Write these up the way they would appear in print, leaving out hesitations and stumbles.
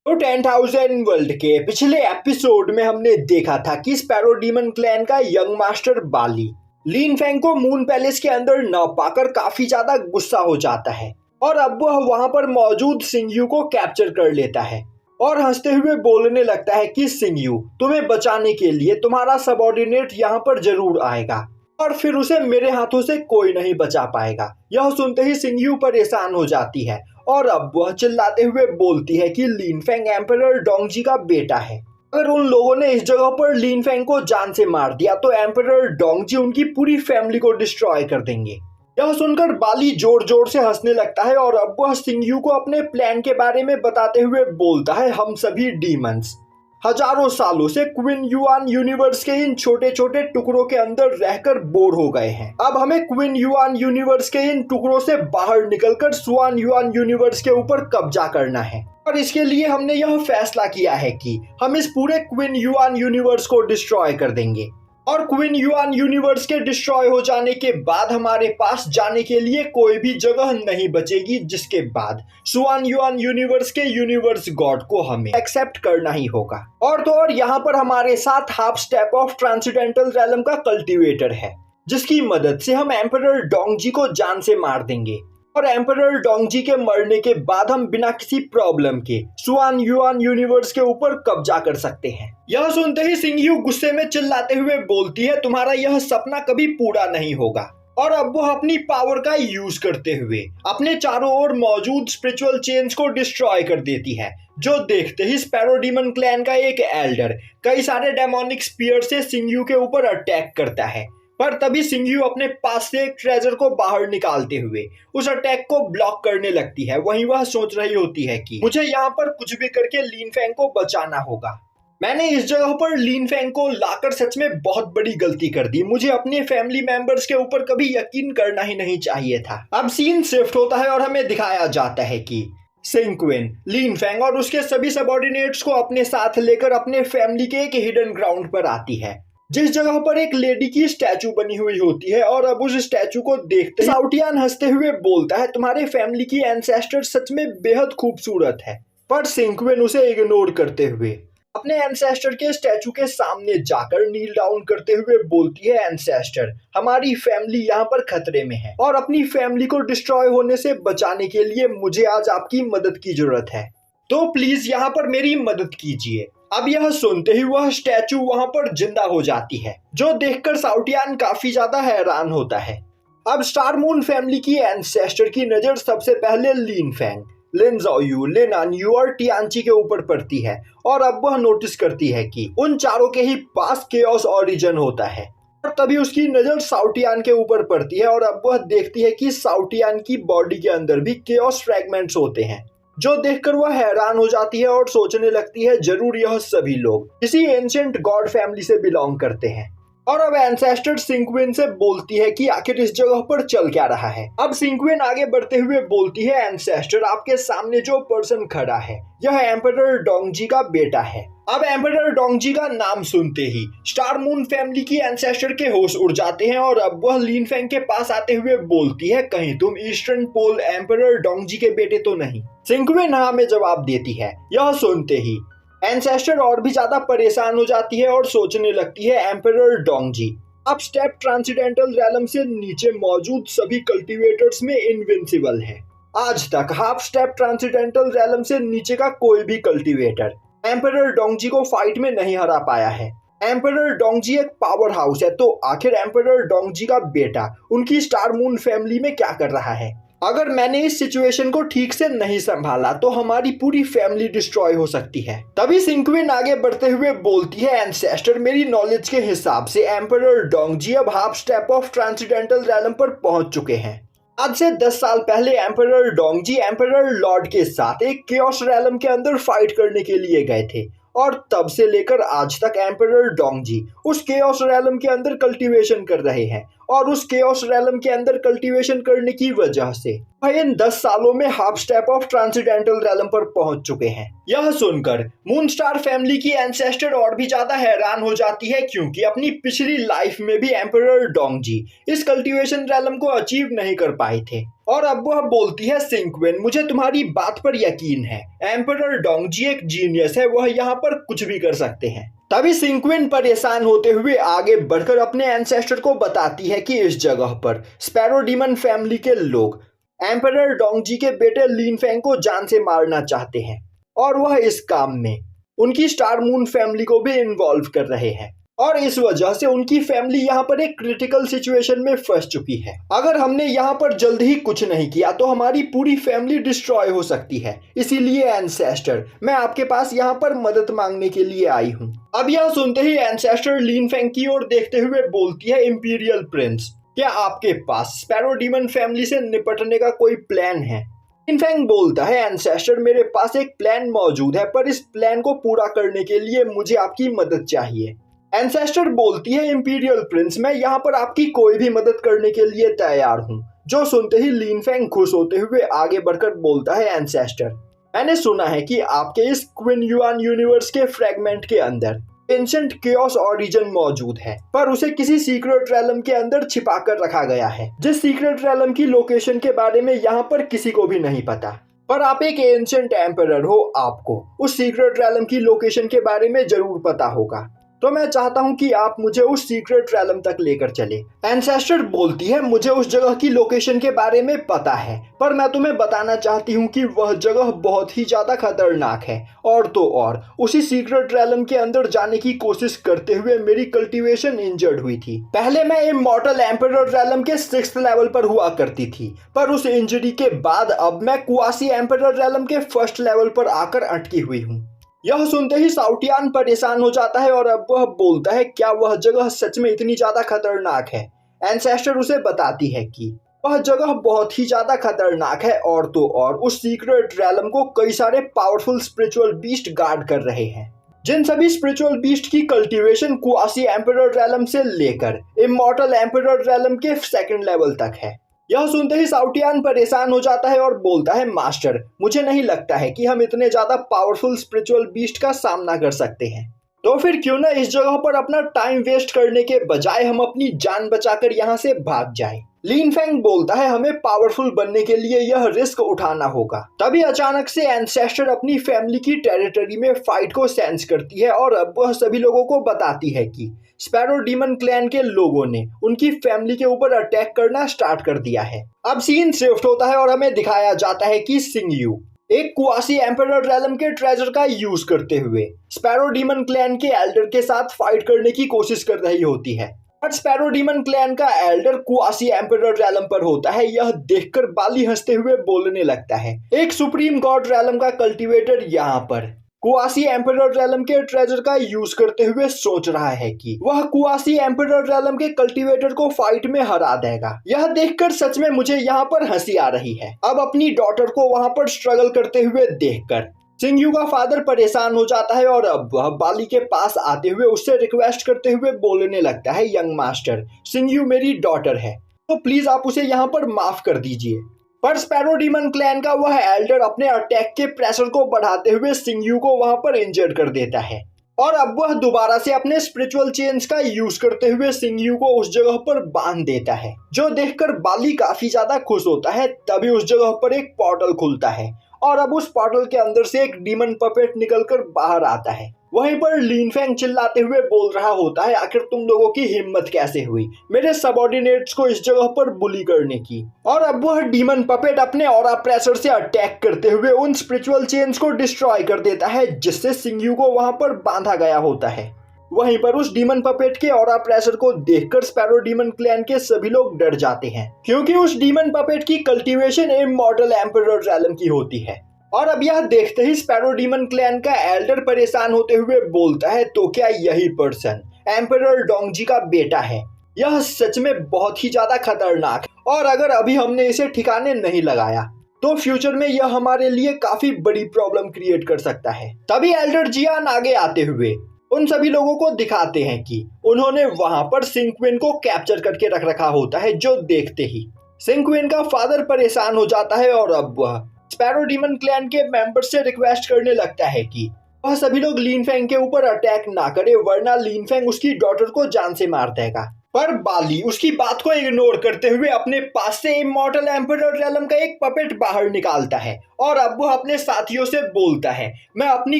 तो 10,000 वर्ल्ड के पिछले एपिसोड में हमने देखा था कि स्पैरो डीमन क्लैन का यंग मास्टर बाली लिन फेंग को मून पैलेस के अंदर न पाकर काफी ज्यादा गुस्सा हो जाता है और अब वह वहां पर मौजूद सिंगयू को कैप्चर कर लेता है और हंसते हुए बोलने लगता है कि सिंगयू, तुम्हें बचाने के लिए तुम्हारा सबऑर्डिनेट यहाँ पर जरूर आएगा और फिर उसे मेरे हाथों से कोई नहीं बचा पाएगा। यह सुनते ही सिंगयू परेशान हो जाती है और अब वह चिल्लाते हुए बोलती है कि लिन फेंग एम्परर डोंगजी का बेटा है। अगर उन लोगों ने इस जगह पर लिन फेंग को जान से मार दिया तो एम्परर डोंगजी उनकी पूरी फैमिली को डिस्ट्रॉय कर देंगे। यह सुनकर बाली जोर जोर से हंसने लगता है और अब वह सिंगयू को अपने प्लान के बारे में बताते हुए बोलता है, हम सभी डीमंस हजारों सालों से क्वीन युआन यूनिवर्स के इन छोटे छोटे टुकड़ों के अंदर रहकर बोर हो गए हैं। अब हमें क्वीन युआन यूनिवर्स के इन टुकड़ों से बाहर निकलकर सुआन युआन यूनिवर्स के ऊपर कब्जा करना है और इसके लिए हमने यह फैसला किया है कि हम इस पूरे क्वीन युआन यूनिवर्स को डिस्ट्रॉय कर देंगे और क्वीन युआन यूनिवर्स के डिस्ट्रॉय हो जाने के बाद हमारे पास जाने के लिए कोई भी जगह नहीं बचेगी, जिसके बाद सुआन युआन यूनिवर्स के यूनिवर्स गॉड को हमें एक्सेप्ट करना ही होगा। और तो और यहाँ पर हमारे साथ half step of transcendental realm का कल्टीवेटर है, जिसकी मदद से हम एम्परर डोंगजी को जान से मार देंगे और एम्परर डोंगजी के मरने के बाद हम बिना किसी प्रॉब्लम के सुआन युआन यूनिवर्स के ऊपर कब्जा कर सकते हैं। यह सुनते ही सिंगयू गुस्से में चिल्लाते हुए बोलती है, तुम्हारा यह सपना कभी पूरा नहीं होगा। और अब वह अपनी पावर का यूज करते हुए अपने चारों ओर मौजूद स्पिरिचुअल चेन्स को डिस्ट्रॉय कर देती है, जो देखते ही स्पैरो डीमन क्लैन का एक एल्डर कई सारे डेमोनिक स्पीयर से सिंगयू के ऊपर अटैक करता है। पर तभी सिंगयू अपने पास से एक ट्रेजर को बाहर निकालते हुए उस अटैक को ब्लॉक करने लगती है। वहीं वह सोच रही होती है कि मुझे यहाँ पर कुछ भी करके लिन फेंग को बचाना होगा। मैंने इस जगह पर लिन फेंग को लाकर सच में बहुत बड़ी गलती कर दी। मुझे अपने फैमिली मेंबर्स के ऊपर कभी यकीन करना ही नहीं चाहिए था। अब सीन शिफ्ट होता है और हमें दिखाया जाता है कि सिंक्विन लिन फेंग और उसके सभी सबऑर्डिनेट्स को अपने साथ लेकर अपने फैमिली के एक हिडन ग्राउंड पर आती है, जिस जगह पर एक लेडी की स्टैचू बनी हुई होती है। और अब उस स्टैचू को देखते साउटियान हंसते हुए बोलता है, तुम्हारे फैमिली की एंसेस्टर सच में बेहद खूबसूरत है। पर सिंक्विन उसे इग्नोर करते हुए अपने एंसेस्टर के स्टैचू के सामने जाकर नील डाउन करते हुए बोलती है, एंसेस्टर, हमारी फैमिली यहाँ पर खतरे में है और अपनी फैमिली को डिस्ट्रॉय होने से बचाने के लिए मुझे आज आपकी मदद की जरूरत है, तो प्लीज यहाँ पर मेरी मदद कीजिए। अब यह सुनते ही वह स्टैचू वहां पर जिंदा हो जाती है, जो देखकर साउटियान काफी ज्यादा हैरान होता है। अब स्टार मून फैमिली की एंसेस्टर की नजर सबसे पहले लिन फेंग, लिन ज़ोयू, लिन अनयू और टियानची के ऊपर पड़ती है और अब वह नोटिस करती है कि उन चारों के ही पास केओस ओरिजिन होता है। और तभी उसकी नजर साउटियान के ऊपर पड़ती है और अब वह देखती है कि साउटियान की बॉडी के अंदर भी केओस फ्रैगमेंट्स होते हैं, जो देखकर वह हैरान हो जाती है और सोचने लगती है, जरूर यह सभी लोग किसी एंशिएंट गॉड फैमिली से बिलोंग करते हैं। और अब एंसेस्टर सिंक्विन से बोलती है कि आखिर इस जगह पर चल क्या रहा है। अब सिंक्विन आगे बढ़ते हुए बोलती है, एंसेस्टर, आपके सामने जो पर्सन खड़ा है यह एम्परर डोंगजी का बेटा है। अब एम्परर डोंगजी का नाम सुनते ही स्टार मून फैमिली की एंसेस्टर के होश उड़ जाते हैं और अब वह लिन फेंग के पास आते हुए बोलती है, कहीं तुम ईस्टर्न पोल एम्परर डोंगजी के बेटे तो नहीं? सिंक्विन हाँ में जवाब देती है। यह सुनते ही एंसेस्टर और भी ज्यादा परेशान हो जाती है और सोचने लगती है, एम्परर डोंगजी अब स्टेप ट्रांसेंडेंटल रैलम से नीचे मौजूद सभी कल्टीवेटर्स में इनविंसिबल है। आज तक हाफ स्टेप ट्रांसेंडेंटल रैलम से नीचे का कोई भी कल्टीवेटर एम्परर डोंगजी को फाइट में नहीं हरा पाया है। एम्परर डोंगजी एक पावर हाउस है, तो आखिर एम्परर डोंगजी का बेटा उनकी स्टार मून फैमिली में क्या कर रहा है? अगर मैंने इस सिचुएशन को ठीक से नहीं संभाला तो हमारी पूरी फैमिली डिस्ट्रॉय हो सकती है। तभी सिंक्विन आगे बढ़ते हुए बोलती है, एंसेस्टर, मेरी नॉलेज के हिसाब से एम्परर डोंगजी अब half step of transcendental realm पर पहुंच चुके हैं। आज से 10 साल पहले एम्परर डोंगजी एम्परर लॉर्ड के साथ एक केओस रैलम के अंदर फाइट करने के लिए गए थे और तब से लेकर आज तक एम्परर डोंगजी उस केओस रैलम के अंदर कल्टीवेशन कर रहे हैं और उस केओस रेलम के अंदर कल्टीवेशन करने की वजह से वह इन 10 सालों में हाफ स्टेप ऑफ ट्रांसेंडेंटल रेलम पर पहुंच चुके हैं। यह सुनकर मूनस्टार फैमिली की एंसेस्टर और भी ज्यादा हैरान हो जाती है, क्योंकि अपनी पिछली लाइफ में भी एम्परर डोंगजी इस कल्टीवेशन रेलम को अचीव नहीं कर पाए थे। और अब वह बोलती है, सिंक्विन मुझे तुम्हारी बात पर यकीन है, एम्परर डोंगजी एक जीनियस है, वह यहाँ पर कुछ भी कर सकते हैं। तभी सिंक्विन परेशान होते हुए आगे बढ़कर अपने एंसेस्टर को बताती है कि इस जगह पर स्पैरो डीमन फैमिली के लोग एम्परर डोंगजी के बेटे लिन फेंग को जान से मारना चाहते हैं और वह इस काम में उनकी स्टार मून फैमिली को भी इन्वॉल्व कर रहे हैं और इस वजह से उनकी फैमिली यहाँ पर एक क्रिटिकल सिचुएशन में फंस चुकी है। अगर हमने यहाँ पर जल्द ही कुछ नहीं किया तो हमारी पूरी फैमिली डिस्ट्रॉय हो सकती है। इसीलिए एंसेस्टर मैं आपके पास यहाँ पर मदद मांगने के लिए आई हूँ। अब यह सुनते ही एंसेस्टर लिन फेंग की ओर देखते हुए बोलती है, इंपीरियल प्रिंस क्या आपके पास स्पैरो डीमन फैमिली से निपटने का कोई प्लान है? लिन फेंग बोलता है, एंसेस्टर मेरे पास एक प्लान मौजूद है, पर इस प्लान को पूरा करने के लिए मुझे आपकी मदद चाहिए। एंसेस्टर बोलती है, इंपीरियल प्रिंस मैं यहाँ पर आपकी कोई भी मदद करने के लिए तैयार हूँ। जो सुनते ही लिन फेंग खुश होते हुए आगे बढ़कर बोलता है, एंसेस्टर मैंने सुना है कि आपके इस क्विन युआन यूनिवर्स के फ्रेगमेंट के अंदर एंशिएंट केओस ओरिजिन मौजूद है, पर उसे किसी सीक्रेट रेलम के अंदर छिपा कर रखा गया है, जिस सीक्रेट रेलम की लोकेशन के बारे में यहाँ पर किसी को भी नहीं पता। पर आप एक एंशिएंट एम्परर हो, आपको उस सीक्रेट रेलम की लोकेशन के बारे में जरूर पता होगा, तो मैं चाहता हूं कि आप मुझे उस सीक्रेट रेलम तक लेकर चले। एंसेस्टर बोलती है, मुझे उस जगह की लोकेशन के बारे में पता है, पर मैं तुम्हें बताना चाहती हूं कि वह जगह बहुत ही ज्यादा खतरनाक है। और तो और उसी सीक्रेट रेलम के अंदर जाने की कोशिश करते हुए मेरी कल्टीवेशन इंजर्ड हुई थी। पहले मैं इमॉर्टल एम्परर रेलम के 6th लेवल पर हुआ करती थी, पर उस इंजरी के बाद अब मैं कुआसी एम्परर रेलम के 1st लेवल पर आकर अटकी हुई हूँ। यह सुनते ही साउटियान परेशान हो जाता है और अब वह बोलता है, क्या वह जगह सच में इतनी ज्यादा खतरनाक है? एंसेस्टर उसे बताती है कि वह जगह बहुत ही ज्यादा खतरनाक है और तो और उस सीक्रेट रेलम को कई सारे पावरफुल स्पिरिचुअल बीस्ट गार्ड कर रहे हैं, जिन सभी स्पिरिचुअल बीस्ट की कल्टीवेशन कुआसी एम्परर रेलम से लेकर इमॉर्टल एम्परर रेलम के 2nd लेवल तक है। यह सुनते ही साउटियान परेशान हो जाता है और बोलता है, मास्टर मुझे नहीं लगता है कि हम इतने ज्यादा पावरफुल स्पिरिचुअल बीस्ट का सामना कर सकते हैं, तो फिर क्यों ना इस जगह पर अपना टाइम वेस्ट करने के बजाय हम अपनी जान बचाकर यहाँ से भाग जाए। लिन फेंग बोलता है, हमें पावरफुल बनने के लिए यह रिस्क उठाना होगा। तभी अचानक से एंसेस्टर अपनी फैमिली की टेरिटरी में फाइट को सेंस करती है और अब वह सभी लोगों को बताती है कि स्पैरो डीमन क्लैन के लोगों ने उनकी फैमिली के ऊपर अटैक करना स्टार्ट कर दिया है। अब सीन शिफ्ट होता है और हमें दिखाया जाता है कि सिंगयू एक कुआसी एम्परर रेलम के ट्रेजर का यूज करते हुए स्पैरो डीमन क्लैन के एल्डर के साथ फाइट करने की कोशिश कर रही होती है, पर स्पैरो डीमन क्लैन का एल्डर कुआसी एम्परर रेलम पर होता है। यह देखकर बाली हंसते हुए बोलने लगता है, एक सुप्रीम गॉड रेलम का कल्टीवेटर यहाँ पर कुआसी एम्परर रेलम के ट्रेजर का यूज करते हुए सोच रहा है कि वह कुआसी एम्परर रेलम के कल्टीवेटर को फाइट में हरा देगा। यह देखकर सच में मुझे यहाँ पर हंसी आ रही है। अब अपनी डॉटर को वहाँ पर स्ट्रगल करते हुए देखकर सिंगयू का फादर परेशान हो जाता है और अब वह बाली के पास आते हुए उससे रिक्वेस्ट करते हुए बोलने लगता है, यंग मास्टर सिंगयू मेरी डॉटर है, तो प्लीज आप उसे यहाँ पर माफ कर दीजिए। पर स्पैरो डीमन क्लैन का वह एल्डर अपने अटैक के प्रेशर को बढ़ाते हुए सिंगयू को वहां पर इंजर्ड कर देता है और अब वह दोबारा से अपने स्पिरिचुअल चेन्स का यूज करते हुए सिंगयू को उस जगह पर बांध देता है, जो देखकर बाली काफी ज्यादा खुश होता है। तभी उस जगह पर एक पोर्टल खुलता है और अब उस पोर्टल के अंदर से एक डीमन पपेट निकलकर बाहर आता है। वहीं पर लिन फेंग चिल्लाते हुए बोल रहा होता है, आखिर तुम लोगों की हिम्मत कैसे हुई मेरे सबऑर्डिनेट्स को इस जगह पर बुली करने की। और अब वह डीमन पपेट अपने ऑरा प्रेशर से अटैक करते हुए उन स्पिरिचुअल चेन्स को डिस्ट्रॉय कर देता है, जिससे सिंगयू को वहां पर बांधा गया होता है। वहीं पर उस डीमन पपेट के ऑरा प्रेशर को देखकर स्पैरो डीमन क्लैन के सभी लोग डर जाते हैं, क्योंकि उस डीमन पपेट की कल्टीवेशन इमॉर्टल एम्परर रेलम की होती है। और अब यह देखते ही स्पैरो डीमन क्लैन का एल्डर परेशान होते हुए बोलता है, तो क्या यही पर्सन एम्परर डोंगजी का बेटा है? यह सच में बहुत ही ज्यादा खतरनाक है और अगर अभी हमने इसे ठिकाने नहीं लगाया तो फ्यूचर में यह हमारे लिए काफी बड़ी प्रॉब्लम क्रिएट कर सकता है। तभी एल्डर जियान आगे आते हुए उन सभी लोगों को दिखाते हैं कि उन्होंने वहां पर सिंक्वेन को कैप्चर करके रख रखा होता है, जो देखते ही सिंक्वेन का फादर परेशान हो जाता है और अब वह स्पैरो डीमन क्लैन के मेंबर से रिक्वेस्ट करने लगता है कि वह सभी लोग लिन फेंग के ऊपर अटैक ना करे, वरना लिन फेंग उसकी डॉटर को जान से मार देगा। पर बाली उसकी बात को इग्नोर करते हुए अपने पास से इमॉर्टल एम्परर रेलम का एक पपेट बाहर निकालता है और अब वो अपने साथियों से बोलता है, मैं अपनी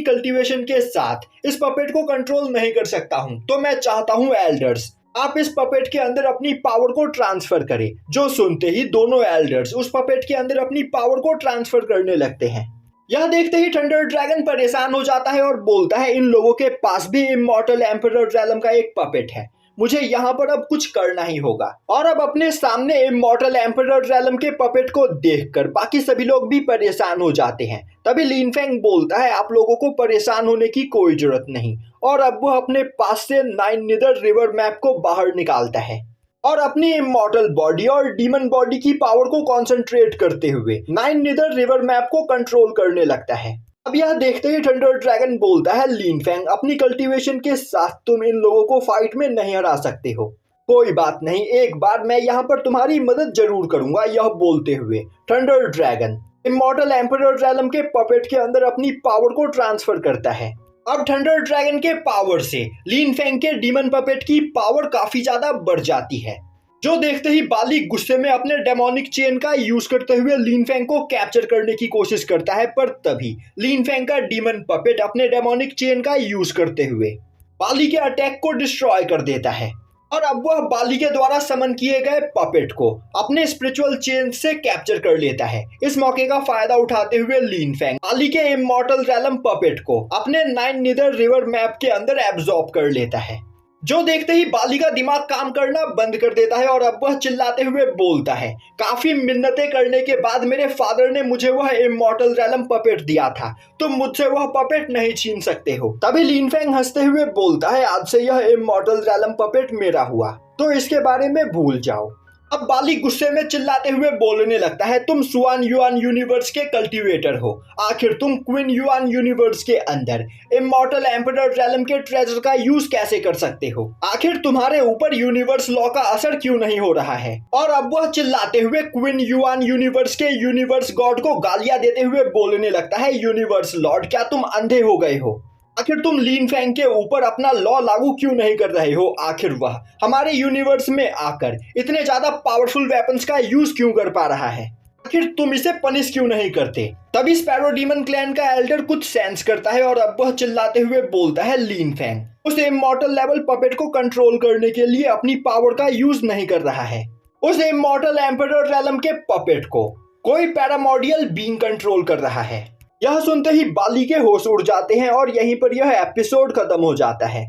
कल्टीवेशन के साथ इस पपेट को कंट्रोल नहीं कर सकता हूँ, तो मैं चाहता हूँ एल्डर्स आप इस पपेट के अंदर अपनी पावर को ट्रांसफर करें। जो सुनते ही दोनों एल्डर्स उस पपेट के अंदर अपनी पावर को ट्रांसफर करने लगते हैं। यह देखते ही थंडर ड्रैगन परेशान हो जाता है और बोलता है, इन लोगों के पास भी इमॉर्टल एम्परर रेलम का एक पपेट है, मुझे यहाँ पर अब कुछ करना ही होगा। और अब अपने सामने इमॉर्टल एम्परर रेलम के पपेट को देखकर बाकी सभी लोग भी परेशान हो जाते हैं। तभी लिन फेंग बोलता है, आप लोगों को परेशान होने की कोई जरूरत नहीं, और अब वो अपने पास से 9 निदर रिवर मैप को बाहर निकालता है और अपनी इमॉर्टल बॉडी और डीमन बॉडी की पावर को कंसंट्रेट करते हुए 9 निदर रिवर मैप को कंट्रोल करने लगता है। अब यह देखते ही थंडर ड्रैगन बोलता है, लिन फेंग अपनी कल्टीवेशन के साथ तुम इन लोगों को फाइट में नहीं हरा सकते हो, कोई बात नहीं, एक बार मैं यहाँ पर तुम्हारी मदद जरूर करूंगा। यह बोलते हुए थंडर ड्रैगन इमॉर्टल एम्परर रेलम के पपेट के अंदर अपनी पावर को ट्रांसफर करता है। अब थंडर ड्रैगन के पावर से लिन फेंग के डीमन पपेट की पावर काफी ज्यादा बढ़ जाती है। जो देखते ही बाली गुस्से में अपने डेमोनिक चेन का यूज करते हुए लिन फेंग को कैप्चर करने की कोशिश करता है, पर तभी लिन फेंग का डीमन पपेट अपने डेमोनिक चेन का यूज करते हुए बाली के अटैक को डिस्ट्रॉय कर देता है और अब वह बाली के द्वारा समन किए गए पपेट को अपने स्पिरिचुअल चेन से कैप्चर कर लेता है। इस मौके का फायदा उठाते हुए लिन फेंग बाली के इमॉर्टल रेलम पपेट को अपने 9 निदर रिवर मैप के अंदर एब्जॉर्ब कर लेता है। जो देखते ही बाली का दिमाग काम करना बंद कर देता है और अब वह चिल्लाते हुए बोलता है, काफी मिन्नतें करने के बाद मेरे फादर ने मुझे वह इमॉर्टल रेलम पपेट दिया था, तुम मुझसे वह पपेट नहीं छीन सकते हो। तभी लिन फेंग हंसते हुए बोलता है, आज से यह इमॉर्टल रेलम पपेट मेरा हुआ, तो इसके बारे में भूल जाओ। अब बाली गुस्से में चिल्लाते हुए बोलने लगता है, तुम सुआन युआन यूनिवर्स के कल्टीवेटर हो, आखिर तुम क्वीन युआन यूनिवर्स के अंदर इमॉर्टल एम्परर रेलम के ट्रेजर का यूज कैसे कर सकते हो? आखिर तुम्हारे ऊपर यूनिवर्स लॉ का असर क्यों नहीं हो रहा है? और अब वह चिल्लाते हुए क्वीन युआन यूनिवर्स के यूनिवर्स गॉड को गालियां देते हुए बोलने लगता है, यूनिवर्स लॉर्ड, क्या तुम अंधे हो गए हो? आखिर तुम लिन फेंग के ऊपर अपना लॉ लागू क्यों नहीं कर रहे हो? आखिर वह हमारे यूनिवर्स में आकर इतने ज्यादा पावरफुल वेपन्स का यूज क्यों कर पा रहा है? आखिर तुम इसे पनिश क्यों नहीं करते? तभी स्पैरो डीमन क्लैन का एल्डर कुछ सेंस करता है और अब वह चिल्लाते हुए बोलता है, लिन फेंग उस इमॉर्टल लेवल पपेट को कंट्रोल करने के लिए अपनी पावर का यूज नहीं कर रहा है। उस इमॉर्टल एम्परर रेलम के पपेट को कोई पैरामॉर्डियल बीइंग कंट्रोल कर रहा है। यह सुनते ही बाली के होश उड़ जाते हैं और यहीं पर यह एपिसोड खत्म हो जाता है।